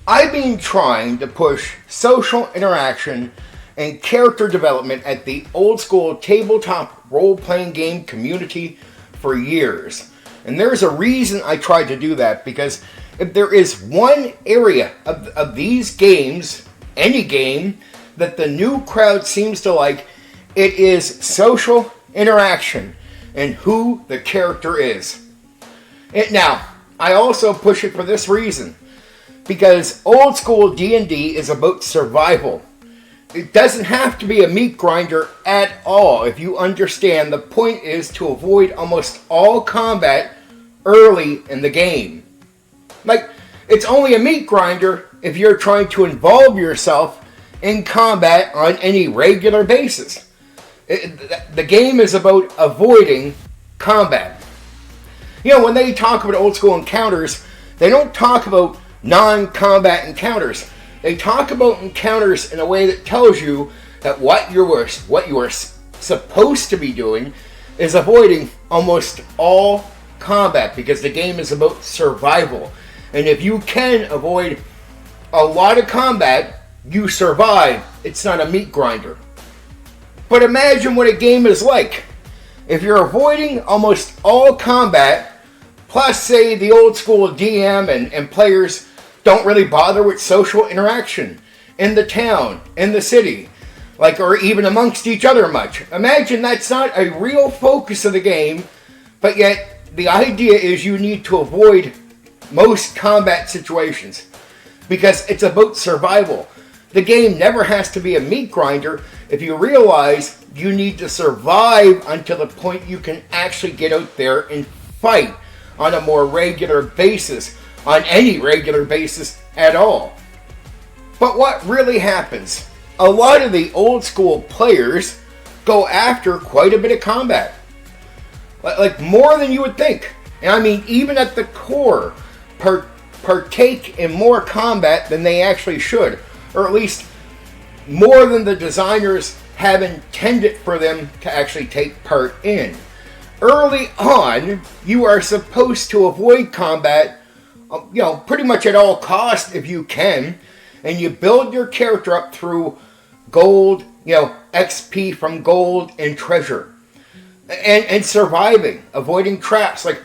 I've been trying to push social interaction and character development at the old school tabletop role-playing game community for years. And there's a reason I tried to do that, because if there is one area of these games, any game, that the new crowd seems to like, it is social interaction and who the character is. Now, I also push it for this reason, because old school D&D is about survival. It doesn't have to be a meat grinder at all if you understand the point is to avoid almost all combat early in the game. Like, it's only a meat grinder if you're trying to involve yourself in combat on any regular basis. The game is about avoiding combat. You know, when they talk about old school encounters, they don't talk about non-combat encounters. They talk about encounters in a way that tells you that what you are supposed to be doing is avoiding almost all combat, because the game is about survival. And if you can avoid a lot of combat, you survive. It's not a meat grinder. But imagine what a game is like. If you're avoiding almost all combat, plus say the old school DM and players don't really bother with social interaction in the town, in the city, or even amongst each other much. Imagine that's not a real focus of the game, but yet the idea is you need to avoid most combat situations because it's about survival. The game never has to be a meat grinder if you realize you need to survive until the point you can actually get out there and fight on a more regular basis, on any regular basis at all. But what really happens? A lot of the old school players go after quite a bit of combat. Like more than you would think. And I mean, even at the core, partake in more combat than they actually should. Or at least more than the designers have intended for them to actually take part in. Early on, you are supposed to avoid combat, pretty much at all costs if you can, and you build your character up through gold, XP from gold and treasure, and surviving, avoiding traps. Like,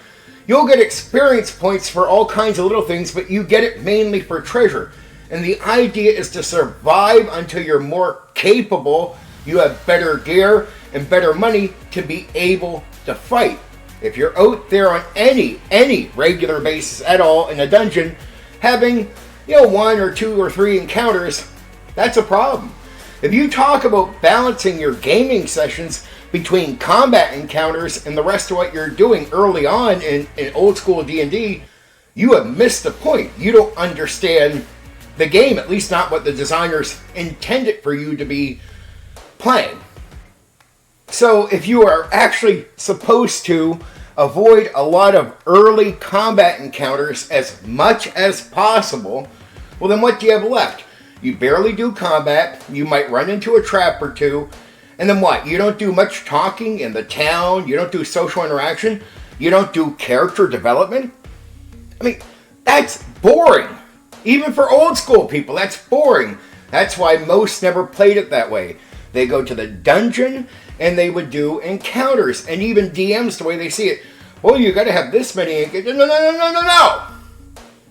you'll get experience points for all kinds of little things, but you get it mainly for treasure. And the idea is to survive until you're more capable, you have better gear and better money to be able to fight. If you're out there on any regular basis at all in a dungeon, having, one or two or three encounters, that's a problem. If you talk about balancing your gaming sessions between combat encounters and the rest of what you're doing early on in old school D&D, you have missed the point. You don't understand the game, at least not what the designers intended for you to be playing. So if you are actually supposed to avoid a lot of early combat encounters as much as possible, well then what do you have left? You barely do combat, you might run into a trap or two, and then what? You don't do much talking in the town, you don't do social interaction, you don't do character development? I mean, that's boring. Even for old school people, that's boring. That's why most never played it that way. They go to the dungeon and they would do encounters, and even DMs, the way they see it, well, you got to have this many encounters. No.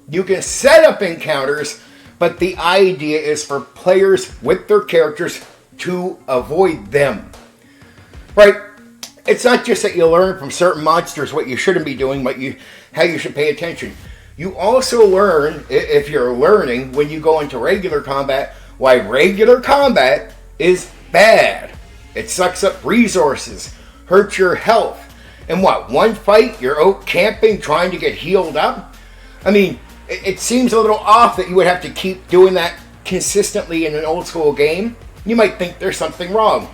You can set up encounters, but the idea is for players with their characters to avoid them. Right? It's not just that you learn from certain monsters what you shouldn't be doing, how you should pay attention. You also learn, if you're learning, when you go into regular combat, why regular combat is bad. It sucks up resources, hurts your health. And what, one fight, you're out camping trying to get healed up? I mean, it seems a little off that you would have to keep doing that consistently in an old school game. You might think there's something wrong.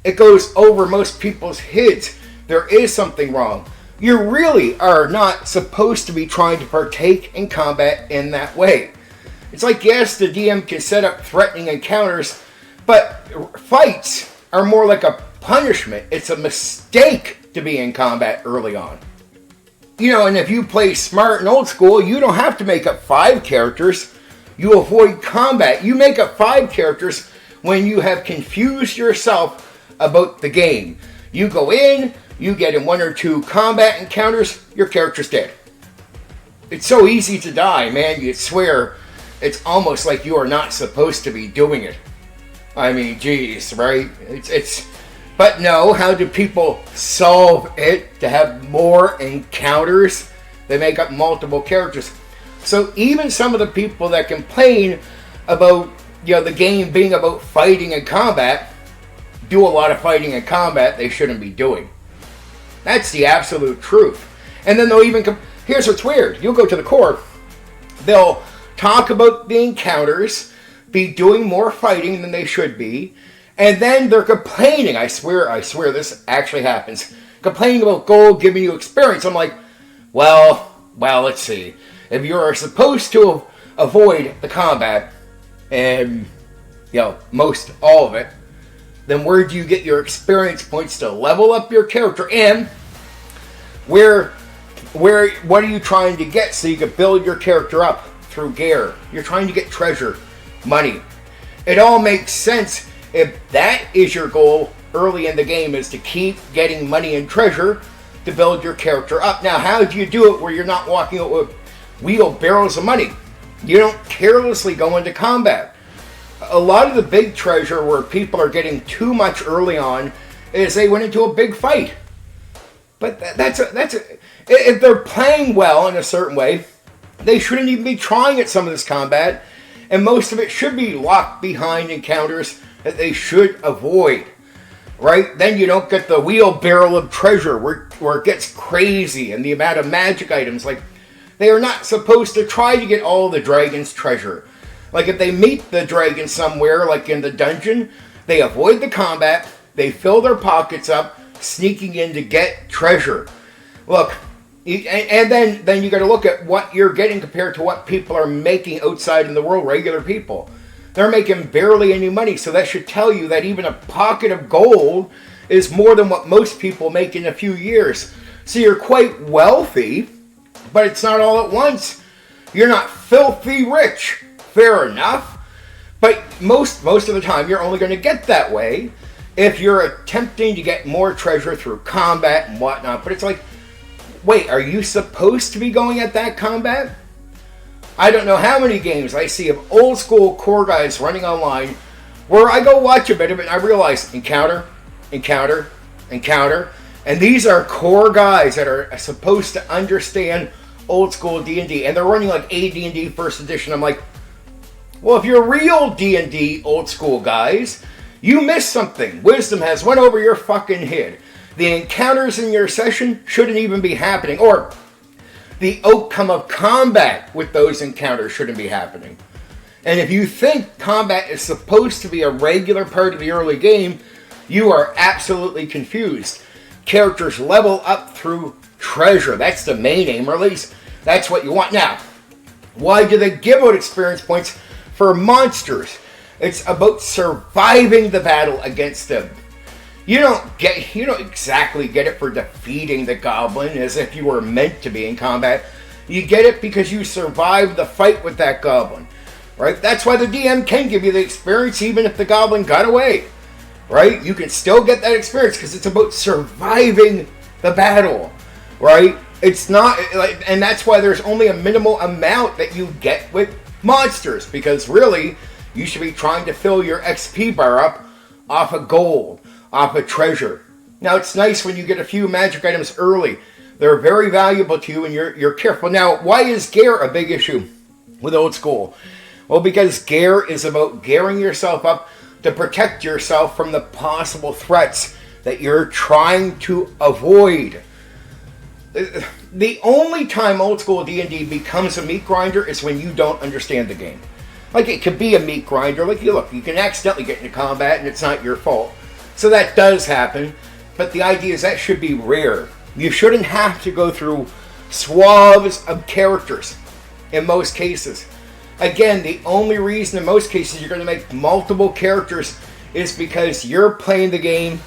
It goes over most people's heads. There is something wrong. You really are not supposed to be trying to partake in combat in that way. It's like, yes, the DM can set up threatening encounters, but fights are more like a punishment. It's a mistake to be in combat early on. And if you play smart and old school, you don't have to make up 5 characters. You avoid combat. You make up 5 characters when you have confused yourself about the game. You go in, you get in 1 or 2 combat encounters, your character's dead. It's so easy to die, man. You swear it's almost like you are not supposed to be doing it. I mean, geez, right? But no, how do people solve it to have more encounters? They make up multiple characters. So even some of the people that complain about, the game being about fighting and combat, do a lot of fighting and combat they shouldn't be doing. That's the absolute truth. And then they'll even here's what's weird. You'll go to the core, they'll talk about the encounters, be doing more fighting than they should be, and then they're complaining. I swear this actually happens. Complaining about gold giving you experience. I'm like, well, let's see. If you are supposed to avoid the combat, and most all of it, then where do you get your experience points to level up your character? And what are you trying to get so you can build your character up through gear? You're trying to get treasure, money. It all makes sense if that is your goal early in the game, is to keep getting money and treasure to build your character up. Now, how do you do it where you're not walking out with wheelbarrows of money? You don't carelessly go into combat. A lot of the big treasure where people are getting too much early on is they went into a big fight. But if they're playing well in a certain way, they shouldn't even be trying at some of this combat, and most of it should be locked behind encounters that they should avoid, right? Then you don't get the wheelbarrow of treasure where it gets crazy and the amount of magic items. Like, they are not supposed to try to get all the dragon's treasure. Like, if they meet the dragon somewhere, like in the dungeon, they avoid the combat, they fill their pockets up, sneaking in to get treasure. Look, and then you got to look at what you're getting compared to what people are making outside in the world, regular people. They're making barely any money, so that should tell you that even a pocket of gold is more than what most people make in a few years. So you're quite wealthy, but it's not all at once. You're not filthy rich. Fair enough. But most of the time, you're only going to get that way if you're attempting to get more treasure through combat and whatnot. But it's like, wait, are you supposed to be going at that combat? I don't know how many games I see of old school core guys running online where I go watch a bit of it and I realize encounter. And these are core guys that are supposed to understand old school D&D. And they're running like AD&D first edition. I'm like, well, if you're real D&D old school guys, you missed something. Wisdom has went over your fucking head. The encounters in your session shouldn't even be happening. Or the outcome of combat with those encounters shouldn't be happening. And if you think combat is supposed to be a regular part of the early game, you are absolutely confused. Characters level up through treasure. That's the main aim, or at least that's what you want. Now, why do they give out experience points for monsters? It's about surviving the battle against them. You don't exactly get it for defeating the goblin as if you were meant to be in combat. You get it because you survived the fight with that goblin, right? That's why the DM can give you the experience even if the goblin got away, right? You can still get that experience because it's about surviving the battle, right? It's not like, and that's why there's only a minimal amount that you get with monsters, because really you should be trying to fill your XP bar up off of gold, off of treasure. Now, it's nice when you get a few magic items early. They're very valuable to you and you're careful. Now, why is gear a big issue with old school? Well, because gear is about gearing yourself up to protect yourself from the possible threats that you're trying to avoid. The only time old school D&D becomes a meat grinder is when you don't understand the game. Like, it could be a meat grinder. Like, you can accidentally get into combat and it's not your fault. So that does happen, but the idea is that should be rare. You shouldn't have to go through swaths of characters in most cases. Again, the only reason in most cases you're going to make multiple characters is because you're playing the game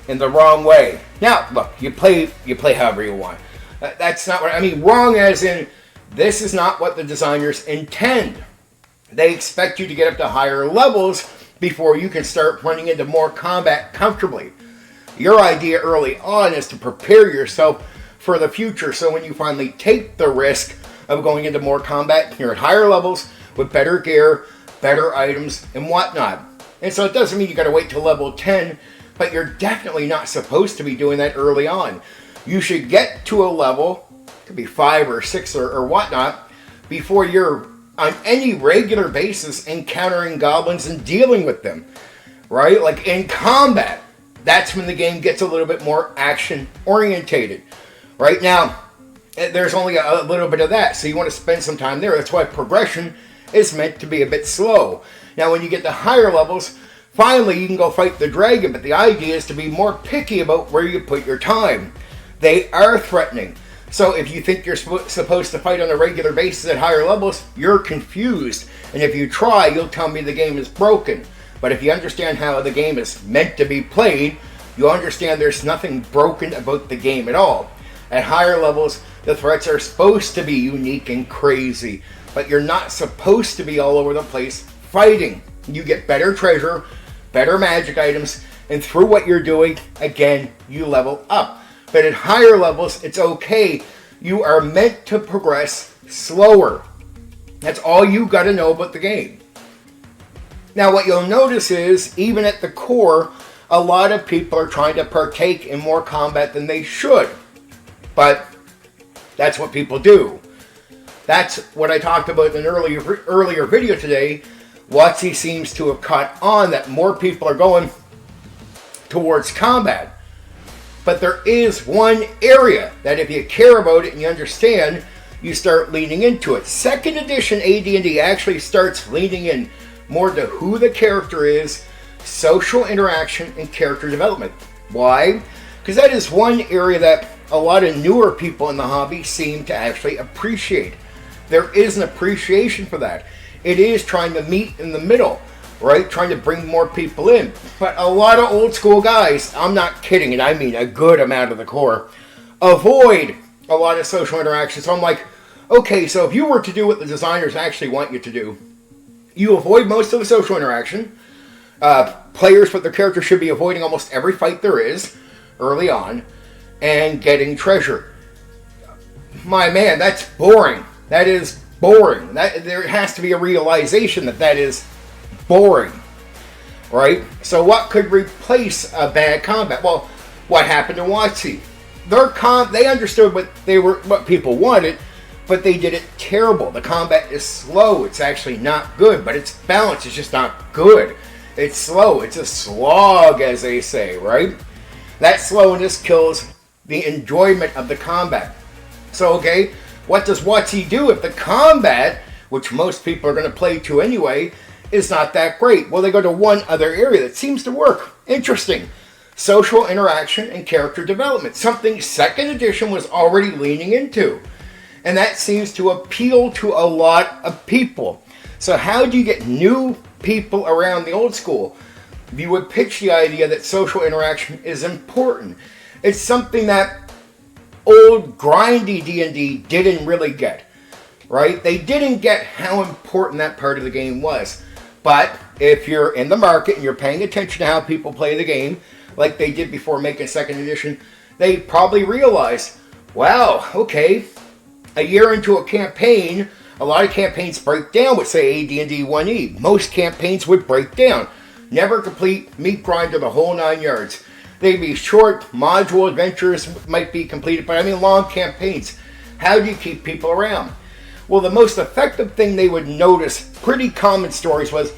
in the wrong way. Now, look, you play however you want. That's not what I mean. Wrong as in, this is not what the designers intend. They expect you to get up to higher levels before you can start running into more combat comfortably. Your idea early on is to prepare yourself for the future, so when you finally take the risk of going into more combat, you're at higher levels with better gear, better items, and whatnot. And so it doesn't mean you gotta wait till level 10, but you're definitely not supposed to be doing that early on. You should get to a level, it could be 5 or 6 or whatnot, before you're on any regular basis encountering goblins and dealing with them, right? Like in combat, that's when the game gets a little bit more action orientated. Right now, there's only a little bit of that, so you want to spend some time there. That's why progression is meant to be a bit slow. Now, when you get to higher levels, finally you can go fight the dragon, but the idea is to be more picky about where you put your time. They are threatening. So if you think you're supposed to fight on a regular basis at higher levels, you're confused. And if you try, you'll tell me the game is broken. But if you understand how the game is meant to be played, you'll understand there's nothing broken about the game at all. At higher levels, the threats are supposed to be unique and crazy, but you're not supposed to be all over the place fighting. You get better treasure, better magic items, and through what you're doing, again, you level up. But at higher levels, it's okay. You are meant to progress slower. That's all you got to know about the game. Now, what you'll notice is, even at the core, a lot of people are trying to partake in more combat than they should. But that's what people do. That's what I talked about in an earlier video today. WotC seems to have caught on that more people are going towards combat. But there is one area that if you care about it and you understand, you start leaning into it. Second edition AD&D actually starts leaning in more to who the character is, social interaction, and character development. Why? Because that is one area that a lot of newer people in the hobby seem to actually appreciate. There is an appreciation for that. It is trying to meet in the middle, right? Trying to bring more people in. But a lot of old school guys, I'm not kidding, and I mean a good amount of the core, avoid a lot of social interaction. So I'm like, okay, so if you were to do what the designers actually want you to do, you avoid most of the social interaction. Players with their character should be avoiding almost every fight there is early on, and getting treasure. My man, that's boring. That is boring. There has to be a realization that that is boring, right? So what could replace a bad combat? Well, what happened to WotC? They understood what people wanted, but they did it terrible. The combat is slow. It's actually not good, but its balance is just not good. It's slow. It's a slog, as they say, right? That slowness kills the enjoyment of the combat. So, okay, what does WotC do if the combat, which most people are going to play to anyway, is not that great? Well, they go to one other area that seems to work. Interesting. Social interaction and character development. Something second edition was already leaning into. And that seems to appeal to a lot of people. So how do you get new people around the old school? You would pitch the idea that social interaction is important. It's something that old grindy D&D didn't really get, right? They didn't get how important that part of the game was. But if you're in the market and you're paying attention to how people play the game, like they did before making second edition, they probably realized, wow, okay, a year into a campaign, a lot of campaigns break down with, say, AD&D 1E. Most campaigns would break down. Never complete, meat grinder, the whole 9 yards. They'd be short, module adventures might be completed, but I mean long campaigns. How do you keep people around? Well, the most effective thing they would notice, pretty common stories, was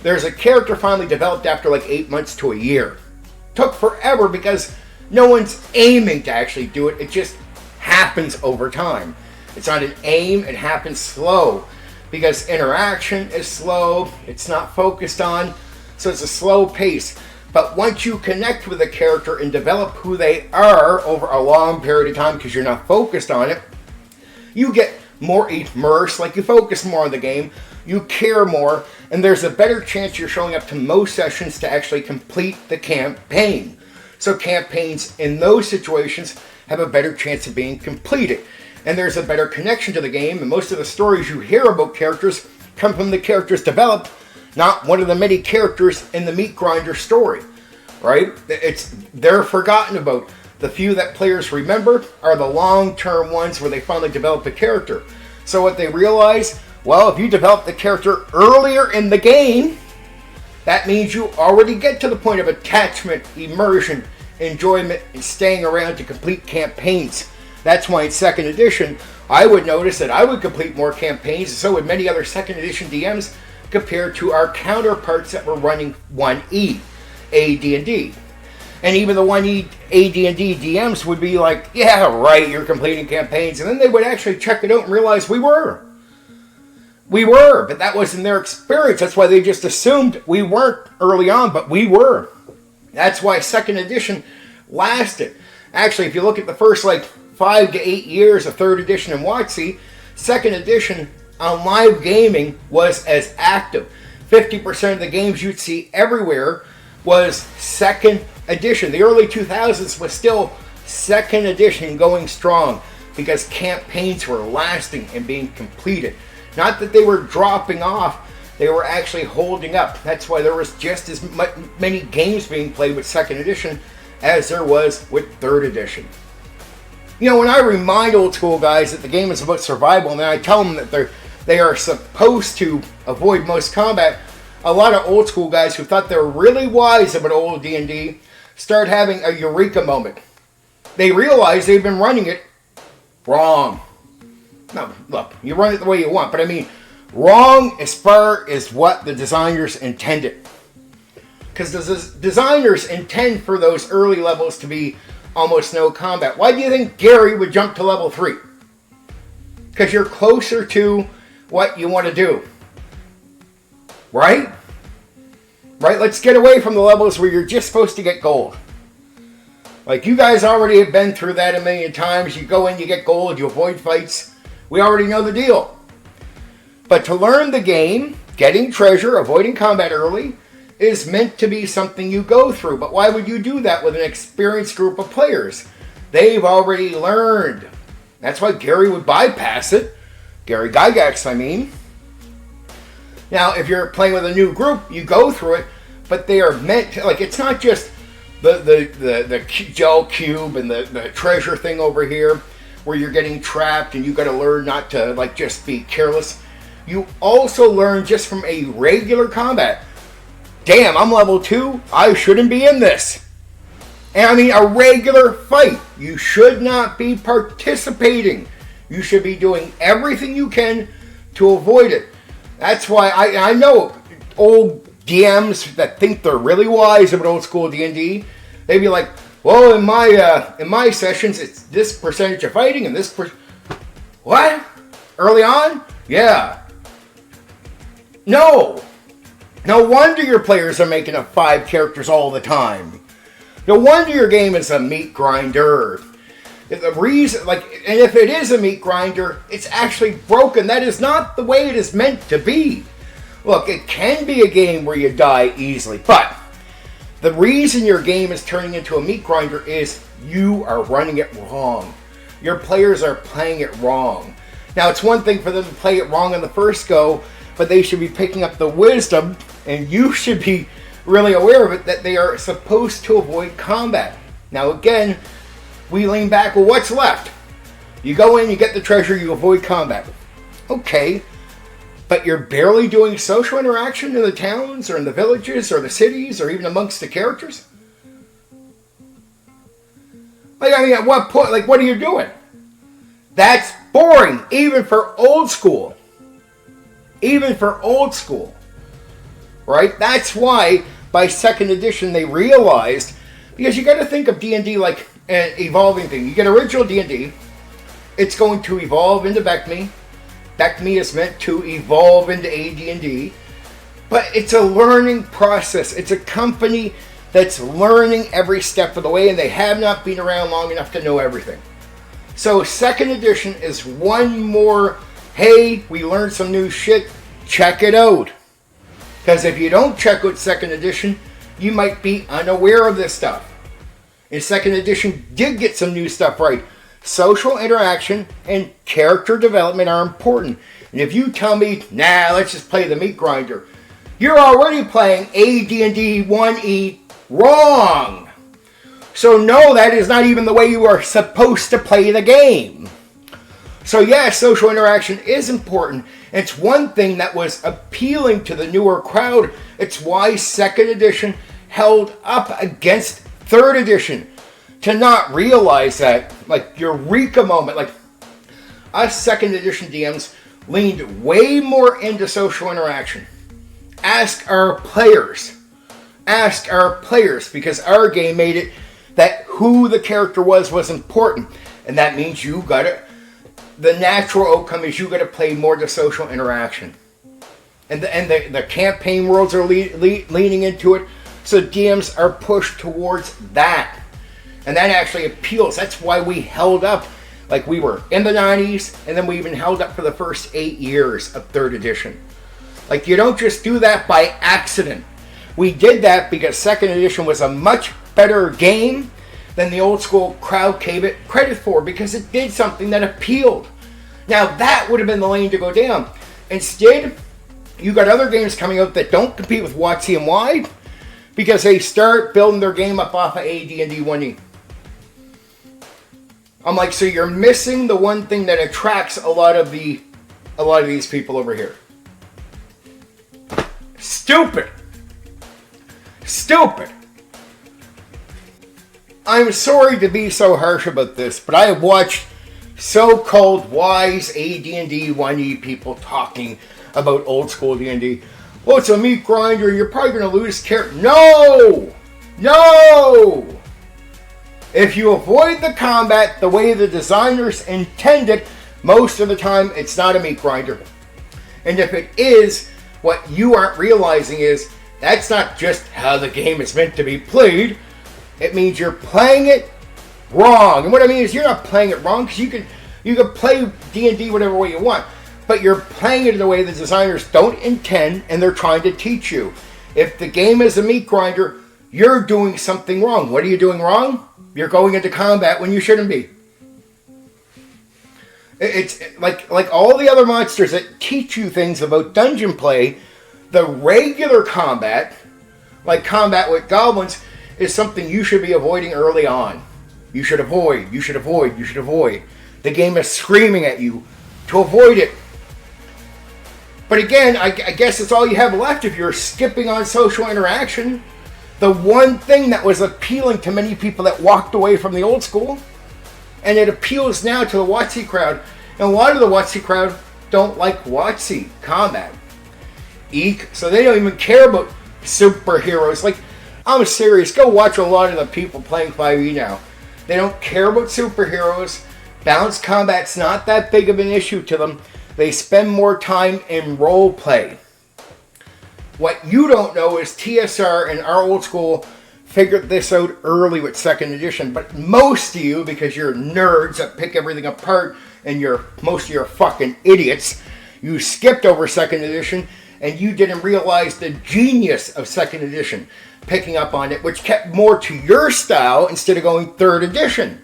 there's a character finally developed after like 8 months to a year. Took forever because no one's aiming to actually do it. It just happens over time. It's not an aim, it happens slow because interaction is slow, it's not focused on, so it's a slow pace. But once you connect with a character and develop who they are over a long period of time because you're not focused on it, you get more immersed, like you focus more on the game, you care more, and there's a better chance you're showing up to most sessions to actually complete the campaign. So campaigns in those situations have a better chance of being completed. And there's a better connection to the game, and most of the stories you hear about characters come from the characters developed, not one of the many characters in the meat grinder story, right? They're forgotten about. The few that players remember are the long-term ones where they finally develop a character. So what they realize, well, if you develop the character earlier in the game, that means you already get to the point of attachment, immersion, enjoyment, and staying around to complete campaigns. That's why in 2nd edition, I would notice that I would complete more campaigns, and so would many other 2nd edition DMs, compared to our counterparts that were running 1E AD&D. And even the 1E AD&D DMs would be like, yeah, right, you're completing campaigns. And then they would actually check it out and realize we were. But that wasn't their experience. That's why they just assumed we weren't early on, but we were. That's why 2nd edition lasted. Actually, if you look at the first 5 to 8 years of 3rd edition and WotC, 2nd edition on live gaming was as active. 50% of the games you'd see everywhere was 2nd edition. The early 2000s was still 2nd edition going strong because campaigns were lasting and being completed. Not that they were dropping off, they were actually holding up. That's why there was just as many games being played with 2nd edition as there was with 3rd edition. You know, when I remind old school guys that the game is about survival, and then I tell them that they are supposed to avoid most combat, a lot of old school guys who thought they were really wise about old D&D start having a eureka moment. They realize they've been running it wrong. No, look, you run it the way you want, but I mean wrong as far as what the designers intended. Because the designers intend for those early levels to be almost no combat. Why do you think Gary would jump to level 3? Because you're closer to what you want to do. Right? Right? Let's get away from the levels where you're just supposed to get gold. Like, you guys already have been through that a million times. You go in, you get gold, you avoid fights. We already know the deal. But to learn the game, getting treasure, avoiding combat early, is meant to be something you go through. But why would you do that with an experienced group of players? They've already learned. That's why Gary would bypass it. Gary Gygax, I mean. Now, if you're playing with a new group, you go through it, but they are meant to, it's not just the gel cube and the treasure thing over here where you're getting trapped and you got to learn not to, just be careless. You also learn just from a regular combat. Damn, I'm level 2. I shouldn't be in this. And I mean, a regular fight. You should not be participating. You should be doing everything you can to avoid it. That's why I know old DMs that think they're really wise about old school D&D. They'd be like, well, in my sessions, it's this percentage of fighting and this What? Early on? Yeah. No wonder your players are making up 5 characters all the time. No wonder your game is a meat grinder. The reason, and if it is a meat grinder, it's actually broken. That is not the way it is meant to be. Look, it can be a game where you die easily, but the reason your game is turning into a meat grinder is you are running it wrong. Your players are playing it wrong. Now, it's one thing for them to play it wrong on the first go, but they should be picking up the wisdom, and you should be really aware of it, that they are supposed to avoid combat. Now, again, we lean back, well, what's left? You go in, you get the treasure, you avoid combat. Okay, but you're barely doing social interaction in the towns, or in the villages, or the cities, or even amongst the characters? At what point, what are you doing? That's boring, even for old school. Even for old school. Right? That's why, by 2nd edition, they realized, because you got to think of D&D like an evolving thing. You get original D&D, it's going to evolve into BECMI. BECMI is meant to evolve into AD&D, but it's a learning process. It's a company that's learning every step of the way, and they have not been around long enough to know everything. So 2nd edition is one more, hey, we learned some new shit, check it out. Because if you don't check out 2nd edition, you might be unaware of this stuff. And 2nd edition did get some new stuff right. social interaction and character development are important. And if you tell me, nah, let's just play the meat grinder, you're already playing AD&D 1E wrong. So no, that is not even the way you are supposed to play the game. So yes, social interaction is important. It's one thing that was appealing to the newer crowd. It's why 2nd edition held up against 3rd edition. To not realize that, like, eureka moment, like, us 2nd edition DMs leaned way more into social interaction. Ask our players, because our game made it that who the character was important. And that means you gotta, the natural outcome is you gotta play more to social interaction. And the campaign worlds are leaning into it, so DMs are pushed towards that. And that actually appeals. That's why we held up like we were in the 90s, and then we even held up for the first 8 years of 3rd edition. Like, you don't just do that by accident. We did that because 2nd edition was a much better game than the old school crowd gave it credit for, because it did something that appealed. Now, that would have been the lane to go down. Instead, you got other games coming out that don't compete with WotC and Wide because they start building their game up off of AD&D 1E. I'm like, so you're missing the one thing that attracts a lot of these people over here. Stupid. I'm sorry to be so harsh about this, but I have watched so-called wise AD&D 1E people talking about old school D&D. Well, it's a meat grinder, you're probably going to lose character. No! If you avoid the combat the way the designers intended, most of the time it's not a meat grinder. And if it is, what you aren't realizing is that's not just how the game is meant to be played. It means you're playing it wrong. And what I mean is you're not playing it wrong, because you can play D&D whatever way you want, but you're playing it in a way the designers don't intend, and they're trying to teach you. If the game is a meat grinder, you're doing something wrong. What are you doing wrong? You're going into combat when you shouldn't be. It's like all the other monsters that teach you things about dungeon play, the regular combat, like combat with goblins, is something you should be avoiding early on. You should avoid. The game is screaming at you to avoid it. But again, I guess it's all you have left if you're skipping on social interaction. The one thing that was appealing to many people that walked away from the old school. And it appeals now to the WotC crowd. And a lot of the WotC crowd don't like WotC combat. Eek. So they don't even care about superheroes. Like, I'm serious. Go watch a lot of the people playing 5e now. They don't care about superheroes. Balanced combat's not that big of an issue to them. They spend more time in role play. What you don't know is TSR and our old school figured this out early with 2nd edition. But most of you, because you're nerds that pick everything apart and most of you are fucking idiots, you skipped over 2nd edition and you didn't realize the genius of 2nd edition, picking up on it, which kept more to your style instead of going 3rd edition.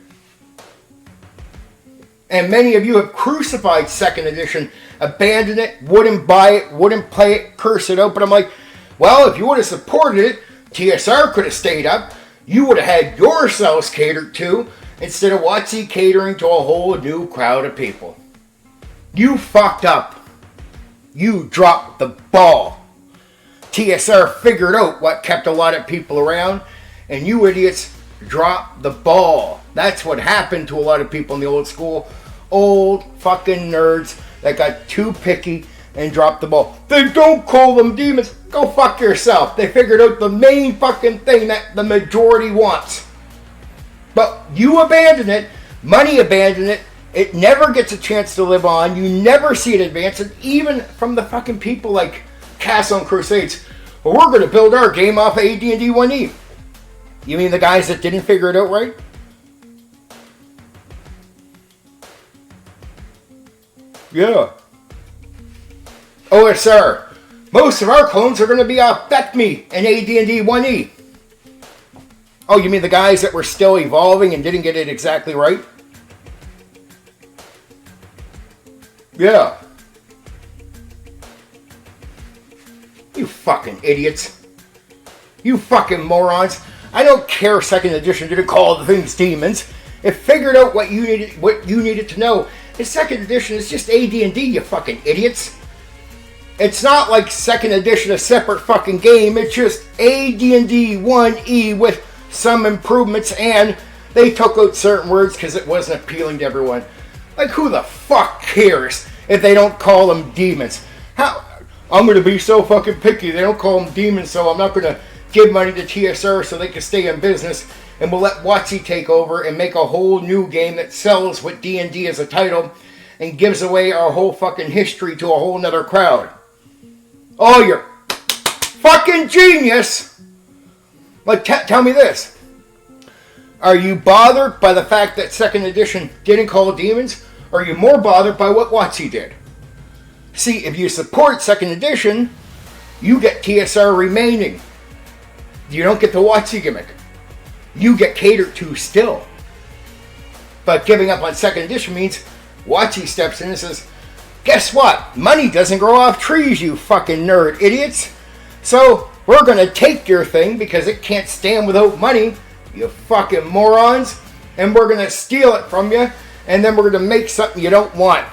And many of you have crucified 2nd edition, abandoned it, wouldn't buy it, wouldn't play it, curse it out. But I'm like, well, if you would have supported it, TSR could have stayed up. You would have had yourselves catered to, instead of WotC catering to a whole new crowd of people. You fucked up. You dropped the ball. TSR figured out what kept a lot of people around, and you idiots dropped the ball. That's what happened to a lot of people in the old school. Old fucking nerds that got too picky and dropped the ball. They don't call them demons. Go fuck yourself. They figured out the main fucking thing that the majority wants. But you abandon it. Money abandoned it. It never gets a chance to live on. You never see it advance. And even from the fucking people like Castle and Crusades, well, we're going to build our game off of AD&D 1E. You mean the guys that didn't figure it out right? Yeah. OSR. Most of our clones are going to be off BECME and AD&D 1E. Oh, you mean the guys that were still evolving and didn't get it exactly right? Yeah. You fucking idiots. You fucking morons. I don't care second edition didn't call the things demons. It figured out what you needed to know. The second edition is just AD&D, you fucking idiots. It's not like second edition a separate fucking game. It's just AD&D 1E with some improvements, and they took out certain words because it wasn't appealing to everyone. Like, who the fuck cares if they don't call them demons? How? I'm going to be so fucking picky. They don't call them demons, so I'm not going to give money to TSR so they can stay in business, and we'll let WotC take over and make a whole new game that sells with D&D as a title and gives away our whole fucking history to a whole nother crowd. Oh, you're fucking genius! Like, tell me this. Are you bothered by the fact that second edition didn't call demons? Or are you more bothered by what WotC did? See, if you support second edition, you get TSR remaining. You don't get the WotC gimmick. You get catered to still. But giving up on second edition means WotC steps in and says, guess what? Money doesn't grow off trees, you fucking nerd idiots. So we're going to take your thing because it can't stand without money, you fucking morons. And we're going to steal it from you. And then we're going to make something you don't want.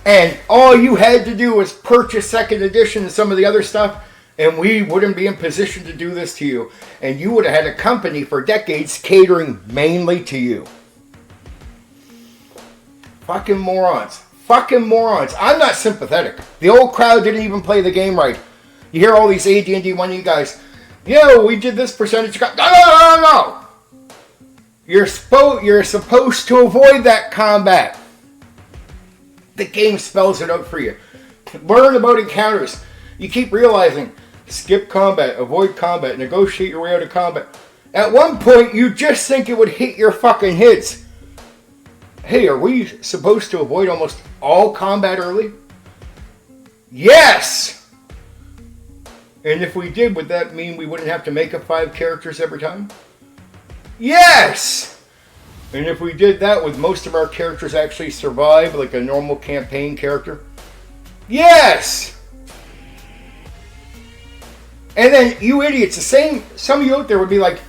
And all you had to do was purchase second edition and some of the other stuff, and we wouldn't be in position to do this to you. And you would have had a company for decades catering mainly to you. Fucking morons. Fucking morons. I'm not sympathetic. The old crowd didn't even play the game right. You hear all these AD&D 1E guys, we did this percentage. No. You're supposed to avoid that combat. The game spells it out for you. Learn about encounters. You keep realizing, skip combat, avoid combat, negotiate your way out of combat. At one point, you just think it would hit your fucking hits. Hey, are we supposed to avoid almost all combat early? Yes! And if we did, would that mean we wouldn't have to make up 5 characters every time? Yes! And if we did that, would most of our characters actually survive like a normal campaign character? Yes! And then you idiots, some of you out there would be like,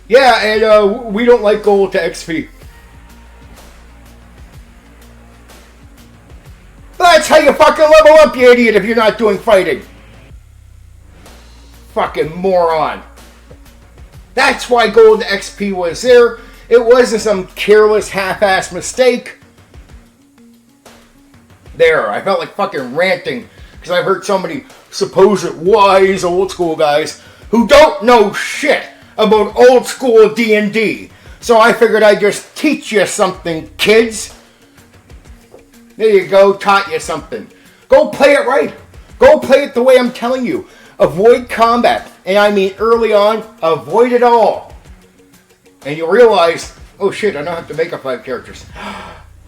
yeah, and we don't like gold to XP. That's how you fucking level up, you idiot, if you're not doing fighting. Fucking moron. That's why gold to XP was there. It wasn't some careless, half-assed mistake. There, I felt like fucking ranting because I've heard so many supposed wise old school guys who don't know shit about old school D&D. So I figured I'd just teach you something, kids. There you go, taught you something. Go play it right. Go play it the way I'm telling you. Avoid combat. And I mean early on, avoid it all. And you'll realize, oh shit, I don't have to make up 5 characters.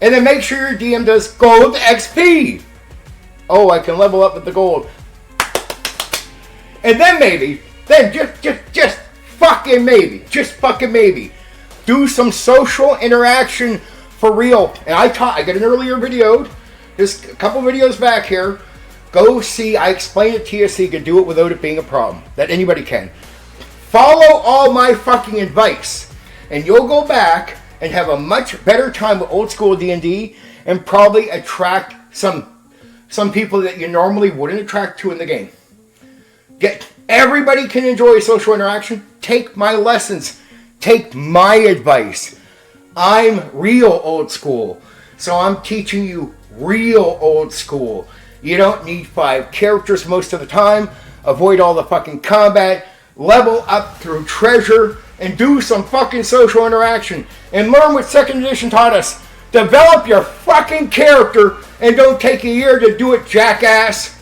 And then make sure your DM does gold XP. Oh, I can level up with the gold. And then maybe, just fucking maybe, do some social interaction for real. And I got an earlier video, just a couple videos back here. Go see, I explained it to you so you can do it without it being a problem. That anybody can. Follow all my fucking advice. And you'll go back and have a much better time with old school D&D and probably attract some people that you normally wouldn't attract to in the game. Everybody can enjoy social interaction. Take my lessons. Take my advice. I'm real old school. So I'm teaching you real old school. You don't need 5 characters most of the time. Avoid all the fucking combat. Level up through treasure. And do some fucking social interaction. And learn what second edition taught us. Develop your fucking character. And don't take a year to do it, jackass.